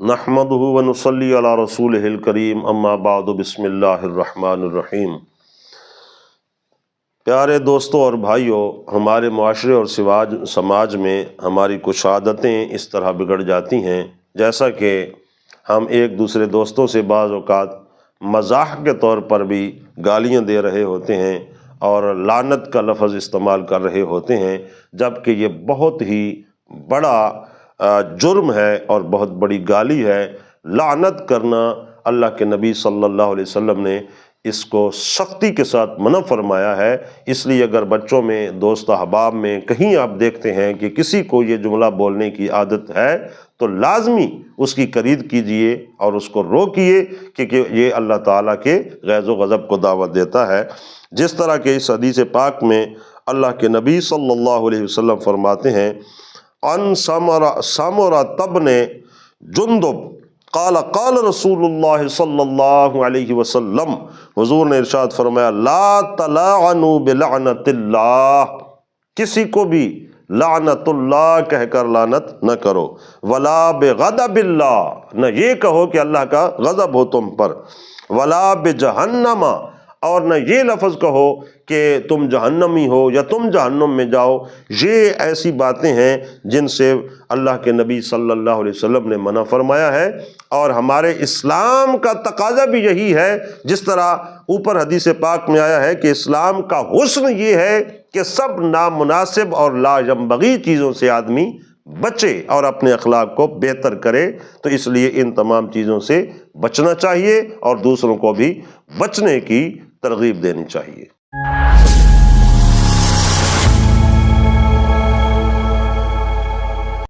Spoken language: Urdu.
نحمدہ ونصلی علی رسولہ الکریم اما بعد بسم اللہ الرحمن الرحیم۔ پیارے دوستوں اور بھائیوں، ہمارے معاشرے اور سماج میں ہماری کچھ عادتیں اس طرح بگڑ جاتی ہیں، جیسا کہ ہم ایک دوسرے دوستوں سے بعض اوقات مزاح کے طور پر بھی گالیاں دے رہے ہوتے ہیں اور لعنت کا لفظ استعمال کر رہے ہوتے ہیں، جبکہ یہ بہت ہی بڑا جرم ہے اور بہت بڑی گالی ہے۔ لعنت کرنا اللہ کے نبی صلی اللہ علیہ وسلم نے اس کو سختی کے ساتھ منع فرمایا ہے۔ اس لیے اگر بچوں میں، دوست احباب میں کہیں آپ دیکھتے ہیں کہ کسی کو یہ جملہ بولنے کی عادت ہے تو لازمی اس کی تردید کیجئے اور اس کو روکیے، کیونکہ یہ اللہ تعالیٰ کے غیظ و غضب کو دعوت دیتا ہے۔ جس طرح کہ اس حدیث پاک میں اللہ کے نبی صلی اللہ علیہ وسلم فرماتے ہیں، ان سمرۃ بن جندب قال قال رسول اللہ صلی اللہ علیہ وسلم، حضور نے ارشاد فرمایا، لا تلاعنوا بلعنت اللہ، کسی کو بھی لعنت اللہ کہہ کر لعنت نہ کرو، ولا بغضب اللہ، نہ یہ کہو کہ اللہ کا غضب ہو تم پر، ولا بجہنم، اور نہ یہ لفظ کہو کہ تم جہنمی ہو یا تم جہنم میں جاؤ۔ یہ ایسی باتیں ہیں جن سے اللہ کے نبی صلی اللہ علیہ وسلم نے منع فرمایا ہے، اور ہمارے اسلام کا تقاضا بھی یہی ہے۔ جس طرح اوپر حدیث پاک میں آیا ہے کہ اسلام کا حسن یہ ہے کہ سب نامناسب اور لا ينبغی چیزوں سے آدمی بچے اور اپنے اخلاق کو بہتر کرے، تو اس لیے ان تمام چیزوں سے بچنا چاہیے اور دوسروں کو بھی بچنے کی ترغیب دینی چاہیے۔